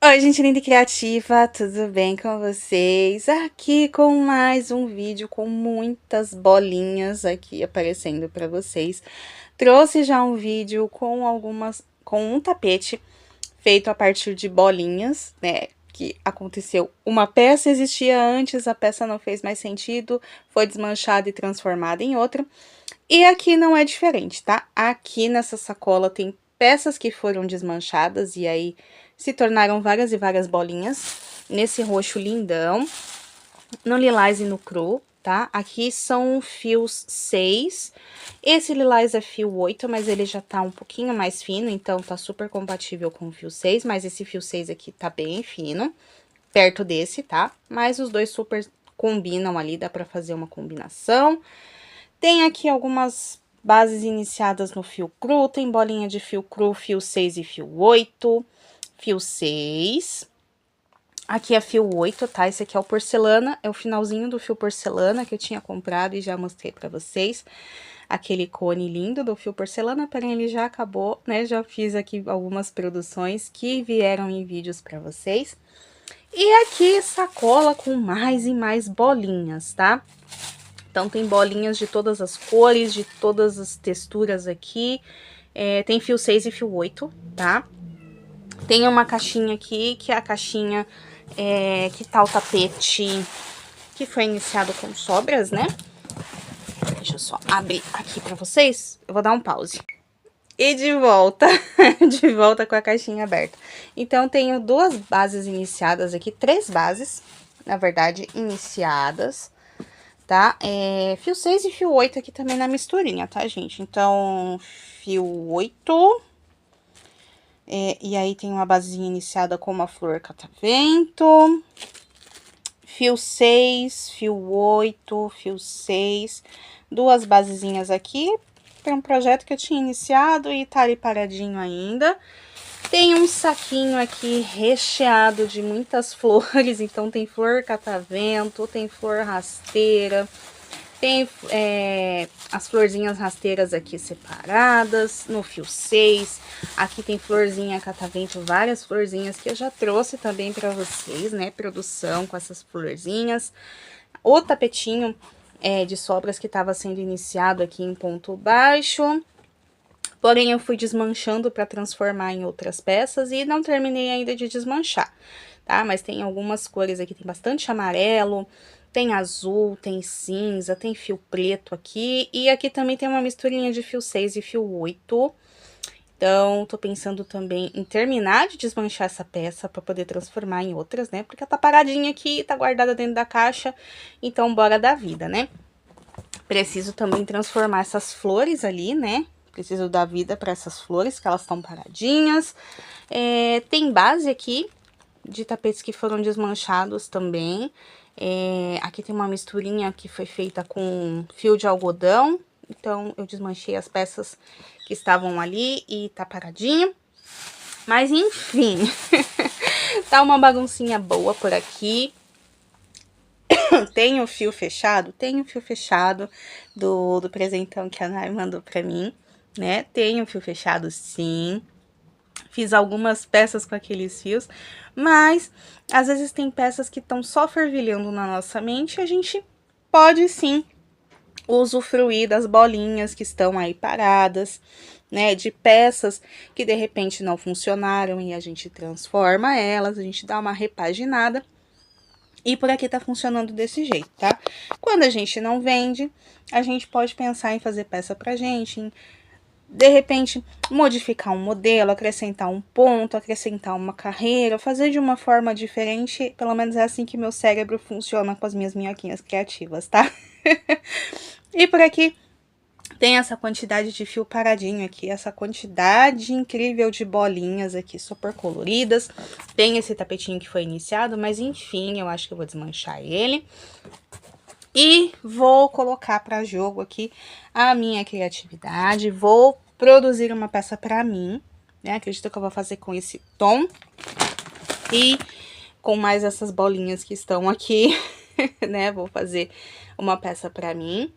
Oi, gente linda e criativa, tudo bem com vocês? Aqui com mais um vídeo com muitas bolinhas aqui aparecendo para vocês. Trouxe já um vídeo com um tapete feito a partir de bolinhas, né? Que aconteceu, uma peça existia antes, a peça não fez mais sentido, foi desmanchada e transformada em outra. E aqui não é diferente, tá? Aqui nessa sacola tem peças que foram desmanchadas e aí se tornaram várias e várias bolinhas. Nesse roxo lindão, no lilás e no cru, tá? Aqui são fios 6. Esse lilás é fio 8, mas ele já tá um pouquinho mais fino, então tá super compatível com o fio 6, mas esse fio 6 aqui tá bem fino, perto desse, tá? Mas os dois super combinam ali, dá pra fazer uma combinação. Tem aqui algumas bases iniciadas no fio cru, tem bolinha de fio cru, fio 6 e fio 8, fio 6. Aqui é fio 8, tá? Esse aqui é o porcelana, é o finalzinho do fio porcelana que eu tinha comprado e já mostrei pra vocês. Aquele cone lindo do fio porcelana, porém ele já acabou, né? Já fiz aqui algumas produções que vieram em vídeos pra vocês. E aqui sacola com mais e mais bolinhas, tá? Então, tem bolinhas de todas as cores, de todas as texturas aqui. Tem fio 6 e fio 8, tá? Tem uma caixinha aqui, que é a caixinha que tá o tapete que foi iniciado com sobras, né? Deixa eu só abrir aqui pra vocês. Eu vou dar um pause. E de volta, de volta com a caixinha aberta. Então, tenho duas bases iniciadas aqui, três bases, na verdade, iniciadas. Tá? Fio 6 e fio 8 aqui também na misturinha, tá, gente? Então, fio 8. E aí tem uma basezinha iniciada com uma flor catavento. Fio 6, fio 8, fio 6. Duas basezinhas aqui para um projeto que eu tinha iniciado e tá ali paradinho ainda. Tem um saquinho aqui recheado de muitas flores, então tem flor catavento, tem flor rasteira, tem as florzinhas rasteiras aqui separadas no fio 6. Aqui tem florzinha catavento, várias florzinhas que eu já trouxe também para vocês, né? Produção com essas florzinhas. O tapetinho de sobras que estava sendo iniciado aqui em ponto baixo. Porém, eu fui desmanchando para transformar em outras peças e não terminei ainda de desmanchar, tá? Mas tem algumas cores aqui, tem bastante amarelo, tem azul, tem cinza, tem fio preto aqui. E aqui também tem uma misturinha de fio 6 e fio 8. Então, tô pensando também em terminar de desmanchar essa peça para poder transformar em outras, né? Porque ela tá paradinha aqui, tá guardada dentro da caixa, então bora dar vida, né? Preciso também transformar essas flores ali, né? Preciso dar vida para essas flores, que elas estão paradinhas. Tem base aqui de tapetes que foram desmanchados também. Aqui tem uma misturinha que foi feita com fio de algodão. Então, eu desmanchei as peças que estavam ali e tá paradinho. Mas, enfim, tá uma baguncinha boa por aqui. Tem o fio fechado? Tem o fio fechado do presentão que a Nai mandou pra mim, né? Tem o fio fechado, sim. Fiz algumas peças com aqueles fios, mas às vezes tem peças que estão só fervilhando na nossa mente e a gente pode sim usufruir das bolinhas que estão aí paradas, né? De peças que de repente não funcionaram e a gente transforma elas, a gente dá uma repaginada. E por aqui tá funcionando desse jeito, tá? Quando a gente não vende, a gente pode pensar em fazer peça pra gente, em, de repente, modificar um modelo, acrescentar um ponto, acrescentar uma carreira, fazer de uma forma diferente. Pelo menos é assim que meu cérebro funciona com as minhas minhoquinhas criativas, tá? E por aqui tem essa quantidade de fio paradinho aqui, essa quantidade incrível de bolinhas aqui, super coloridas. Tem esse tapetinho que foi iniciado, mas enfim, eu acho que eu vou desmanchar ele. E vou colocar para jogo aqui a minha criatividade, vou produzir uma peça para mim, né? Acredito que eu vou fazer com esse tom e com mais essas bolinhas que estão aqui, né? Vou fazer uma peça para mim.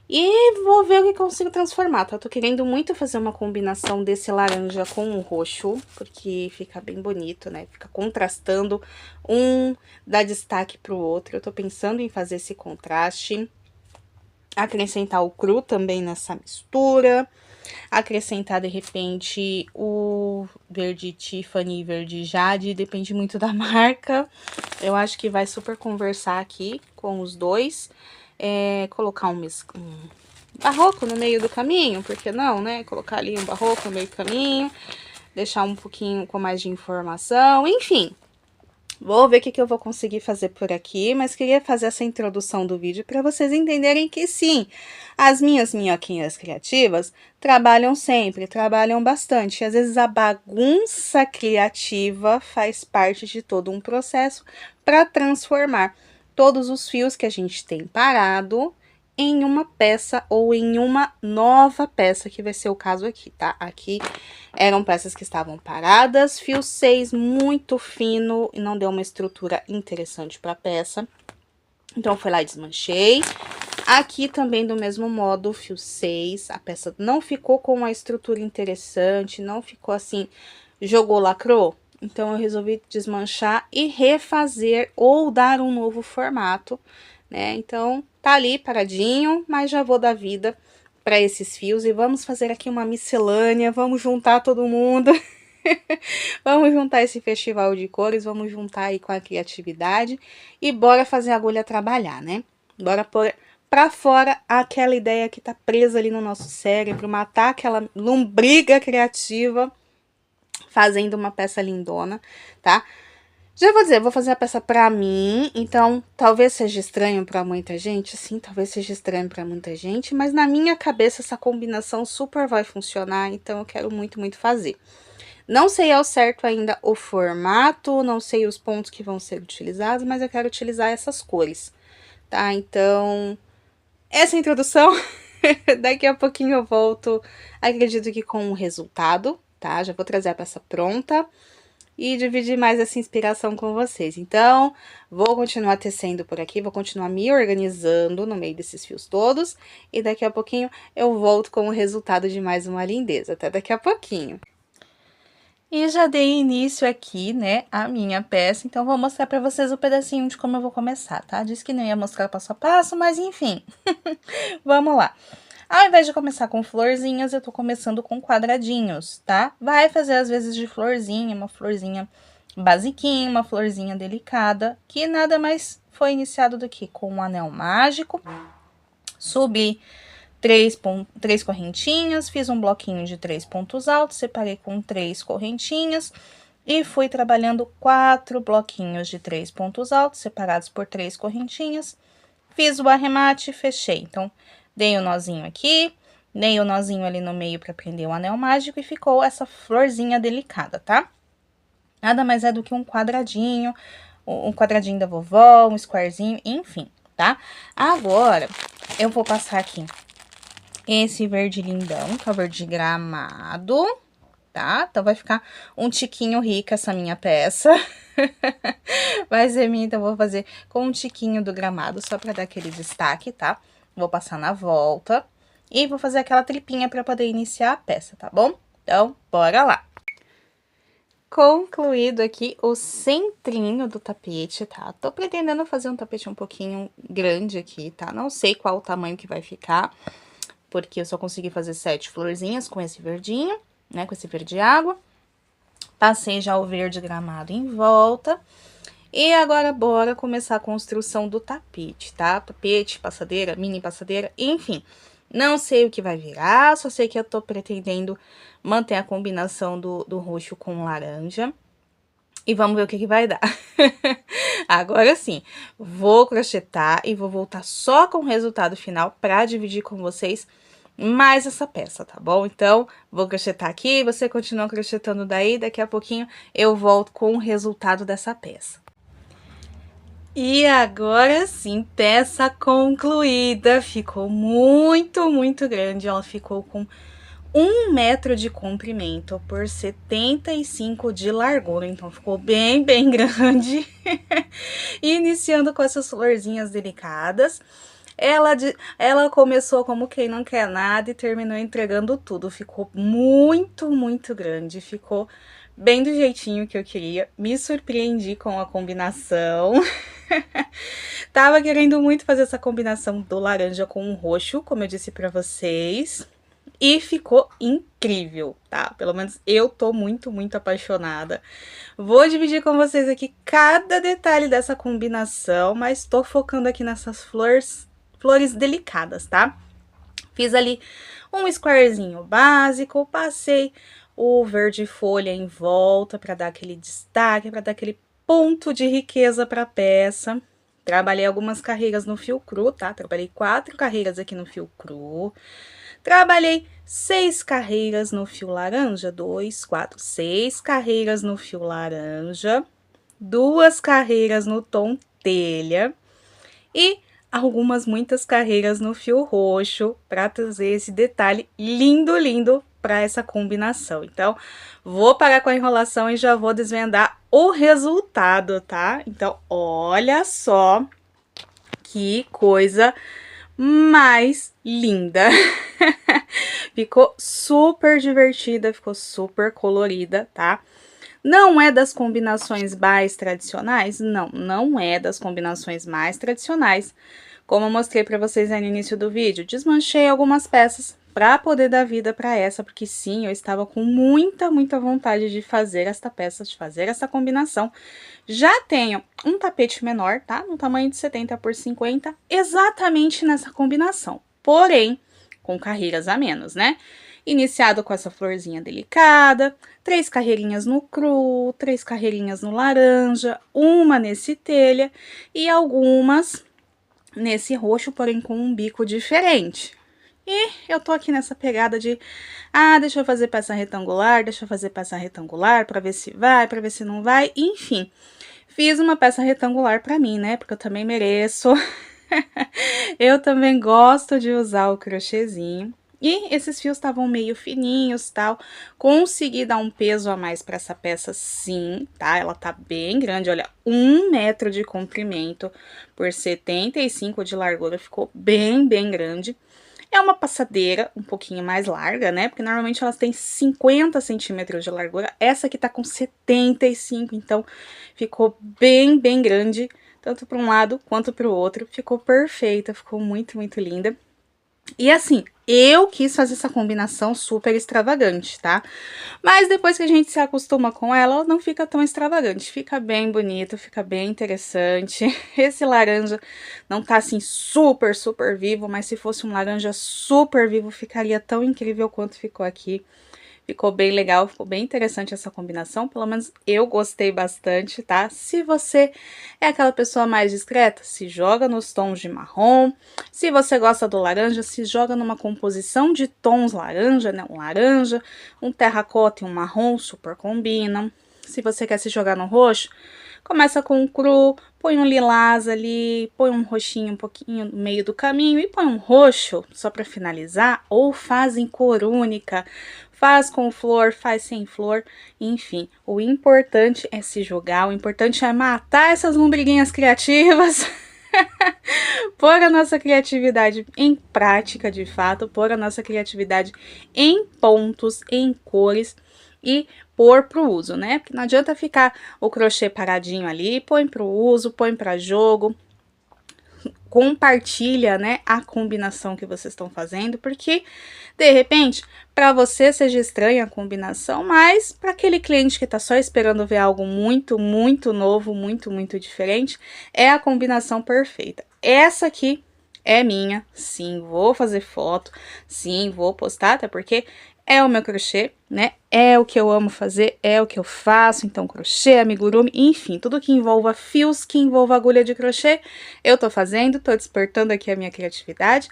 E vou ver o que consigo transformar, tá? Eu tô querendo muito fazer uma combinação desse laranja com o roxo, porque fica bem bonito, né? Fica contrastando, um dá destaque pro outro. Eu tô pensando em fazer esse contraste, acrescentar o cru também nessa mistura, acrescentar de repente o verde Tiffany e verde Jade, depende muito da marca. Eu acho que vai super conversar aqui com os dois. Colocar um barroco no meio do caminho, por que não, né? Colocar ali um barroco no meio do caminho, deixar um pouquinho com mais de informação, enfim. Vou ver o que eu vou conseguir fazer por aqui, mas queria fazer essa introdução do vídeo para vocês entenderem que sim, as minhas minhoquinhas criativas trabalham sempre, trabalham bastante. Às vezes a bagunça criativa faz parte de todo um processo para transformar todos os fios que a gente tem parado em uma peça ou em uma nova peça, que vai ser o caso aqui, tá? Aqui eram peças que estavam paradas, fio 6 muito fino e não deu uma estrutura interessante para a peça. Então, eu fui lá e desmanchei. Aqui também do mesmo modo, fio 6, a peça não ficou com uma estrutura interessante, não ficou assim, jogou, lacrou. Então, eu resolvi desmanchar e refazer ou dar um novo formato, né? Então, tá ali paradinho, mas já vou dar vida para esses fios e vamos fazer aqui uma miscelânea, vamos juntar todo mundo. Vamos juntar esse festival de cores, vamos juntar aí com a criatividade e bora fazer a agulha trabalhar, né? Bora pôr pra fora aquela ideia que tá presa ali no nosso cérebro, matar aquela lombriga criativa fazendo uma peça lindona, tá? Já vou dizer, vou fazer a peça pra mim, então talvez seja estranho pra muita gente, sim, talvez seja estranho pra muita gente, mas na minha cabeça essa combinação super vai funcionar, então eu quero muito, muito fazer. Não sei ao certo ainda o formato, não sei os pontos que vão ser utilizados, mas eu quero utilizar essas cores, tá? Então, essa introdução, daqui a pouquinho eu volto, acredito que com o resultado, tá? Já vou trazer a peça pronta e dividir mais essa inspiração com vocês. Então, vou continuar tecendo por aqui, vou continuar me organizando no meio desses fios todos, e daqui a pouquinho eu volto com o resultado de mais uma lindeza. Até daqui a pouquinho. E já dei início aqui, né, a minha peça, então vou mostrar pra vocês o pedacinho de como eu vou começar, tá? Disse que não ia mostrar passo a passo, mas enfim, vamos lá. Ao invés de começar com florzinhas, eu tô começando com quadradinhos, tá? Vai fazer às vezes de florzinha, uma florzinha basiquinha, uma florzinha delicada, que nada mais foi iniciado do que com um anel mágico, subi três correntinhas, fiz um bloquinho de 3 pontos altos, separei com 3 correntinhas e fui trabalhando 4 bloquinhos de 3 pontos altos, separados por 3 correntinhas, fiz o arremate e fechei. Então, dei o nozinho aqui, dei o nozinho ali no meio para prender o anel mágico e ficou essa florzinha delicada, tá? Nada mais é do que um quadradinho da vovó, um squarezinho, enfim, tá? Agora, eu vou passar aqui esse verde lindão, que é o verde gramado, tá? Então, vai ficar um tiquinho rica essa minha peça. Vai ser minha, então, vou fazer com um tiquinho do gramado, só pra dar aquele destaque, tá? Vou passar na volta e vou fazer aquela tripinha pra poder iniciar a peça, tá bom? Então, bora lá! Concluído aqui o centrinho do tapete, tá? Tô pretendendo fazer um tapete um pouquinho grande aqui, tá? Não sei qual o tamanho que vai ficar, porque eu só consegui fazer 7 florzinhas com esse verdinho, né? Com esse verde água. Passei já o verde gramado em volta. E agora, bora começar a construção do tapete, tá? Tapete, passadeira, mini passadeira, enfim. Não sei o que vai virar, só sei que eu tô pretendendo manter a combinação do roxo com laranja. E vamos ver o que vai dar. Agora sim, vou crochetar e vou voltar só com o resultado final pra dividir com vocês mais essa peça, tá bom? Então, vou crochetar aqui, você continua crochetando daí, daqui a pouquinho eu volto com o resultado dessa peça. E agora sim, peça concluída, ficou muito, muito grande, ela ficou com 1 metro de comprimento por 75 de largura, então ficou bem, bem grande. Iniciando com essas florzinhas delicadas. Ela começou como quem não quer nada e terminou entregando tudo. Ficou muito, muito grande. Ficou bem do jeitinho que eu queria. Me surpreendi com a combinação. Tava querendo muito fazer essa combinação do laranja com o roxo, como eu disse pra vocês. E ficou incrível, tá? Pelo menos eu tô muito, muito apaixonada. Vou dividir com vocês aqui cada detalhe dessa combinação, mas tô focando aqui nessas flores delicadas, tá? Fiz ali um squarezinho básico, passei o verde folha em volta para dar aquele destaque, para dar aquele ponto de riqueza para a peça. Trabalhei algumas carreiras no fio cru, tá? Trabalhei 4 carreiras aqui no fio cru. Trabalhei 6 carreiras no fio laranja, 2, 4, 6 carreiras no fio laranja, 2 carreiras no tom telha e muitas carreiras no fio roxo para trazer esse detalhe lindo, lindo para essa combinação. Então, vou parar com a enrolação e já vou desvendar o resultado, tá? Então, olha só que coisa mais linda. Ficou super divertida, ficou super colorida, tá? Não é das combinações mais tradicionais? Não, não é das combinações mais tradicionais. Como eu mostrei para vocês aí no início do vídeo, desmanchei algumas peças para poder dar vida para essa, porque sim, eu estava com muita, muita vontade de fazer esta peça, de fazer essa combinação. Já tenho um tapete menor, tá? No tamanho de 70 por 50, exatamente nessa combinação. Porém, com carreiras a menos, né? Iniciado com essa florzinha delicada, 3 carreirinhas no cru, 3 carreirinhas no laranja, uma nesse telha e algumas nesse roxo, porém com um bico diferente. E eu tô aqui nessa pegada de, deixa eu fazer peça retangular, deixa eu fazer peça retangular pra ver se vai, pra ver se não vai, enfim. Fiz uma peça retangular pra mim, né, porque eu também mereço. Eu também gosto de usar o crochêzinho. E esses fios estavam meio fininhos, tal. Consegui dar um peso a mais para essa peça, sim, tá? Ela tá bem grande, olha, 1 metro de comprimento por 75 de largura, ficou bem, bem grande. É uma passadeira um pouquinho mais larga, né? Porque normalmente elas têm 50 centímetros de largura. Essa aqui tá com 75, então ficou bem, bem grande, tanto para um lado quanto para o outro. Ficou perfeita, ficou muito, muito linda. E assim, eu quis fazer essa combinação super extravagante, tá? Mas depois que a gente se acostuma com ela não fica tão extravagante. Fica bem bonito, fica bem interessante. Esse laranja não tá assim super, super vivo, mas se fosse um laranja super vivo, ficaria tão incrível quanto ficou aqui. Ficou bem legal, ficou bem interessante essa combinação, pelo menos eu gostei bastante, tá? Se você é aquela pessoa mais discreta, se joga nos tons de marrom. Se você gosta do laranja, se joga numa composição de tons laranja, né? Um laranja, um terracota e um marrom, super combinam. Se você quer se jogar no roxo, começa com um cru, põe um lilás ali, põe um roxinho um pouquinho no meio do caminho e põe um roxo só para finalizar, ou faz em cor única. Faz com flor, faz sem flor, enfim, o importante é se jogar, o importante é matar essas lombriguinhas criativas, pôr a nossa criatividade em prática de fato, pôr a nossa criatividade em pontos, em cores e pôr pro uso, né? Porque não adianta ficar o crochê paradinho ali, põe pro uso, põe para jogo. Compartilha, né, a combinação que vocês estão fazendo, porque de repente para você seja estranha a combinação, mas para aquele cliente que está só esperando ver algo muito, muito novo, muito, muito diferente, é a combinação perfeita. Essa aqui é minha, sim, vou fazer foto, sim, vou postar, até porque é o meu crochê, né? É o que eu amo fazer, é o que eu faço, então crochê, amigurumi, enfim, tudo que envolva fios, que envolva agulha de crochê, eu tô fazendo, tô despertando aqui a minha criatividade.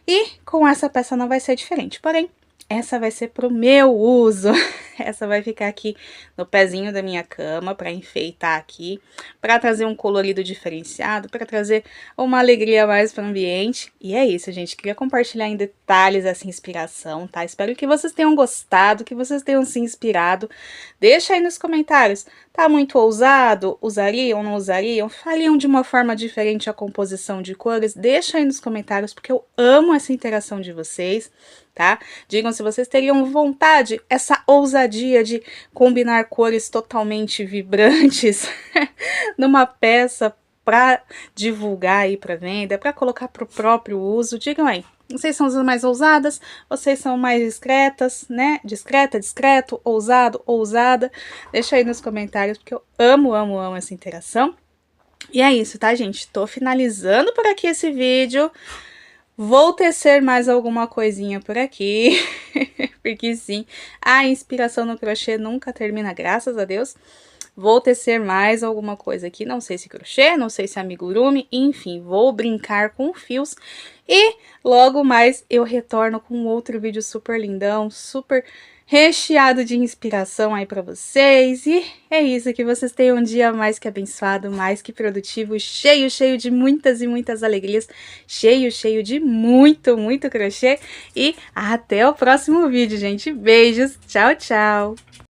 E com essa peça não vai ser diferente, porém, essa vai ser pro meu uso. Essa vai ficar aqui no pezinho da minha cama para enfeitar aqui, para trazer um colorido diferenciado, para trazer uma alegria mais para o ambiente. E é isso, gente. Queria compartilhar em detalhes essa inspiração, tá? Espero que vocês tenham gostado, que vocês tenham se inspirado. Deixa aí nos comentários. Tá muito ousado? Usariam, não usariam? Fariam de uma forma diferente a composição de cores? Deixa aí nos comentários, porque eu amo essa interação de vocês, tá? Digam se vocês teriam vontade, essa ousadia de combinar cores totalmente vibrantes numa peça para divulgar aí para venda, para colocar para o próprio uso. Digam aí, vocês são as mais ousadas, vocês são mais discretas, né? Discreta, discreto, ousado, ousada. Deixa aí nos comentários, porque eu amo, amo, amo essa interação. E é isso, tá, gente? Tô finalizando por aqui esse vídeo. Vou tecer mais alguma coisinha por aqui, porque sim, a inspiração no crochê nunca termina, graças a Deus. Vou tecer mais alguma coisa aqui, não sei se crochê, não sei se amigurumi, enfim, vou brincar com fios. E logo mais eu retorno com outro vídeo super lindão, super recheado de inspiração aí pra vocês. E é isso, que vocês tenham um dia mais que abençoado, mais que produtivo, cheio, cheio de muitas e muitas alegrias, cheio, cheio de muito, muito crochê. E até o próximo vídeo, gente. Beijos, tchau, tchau!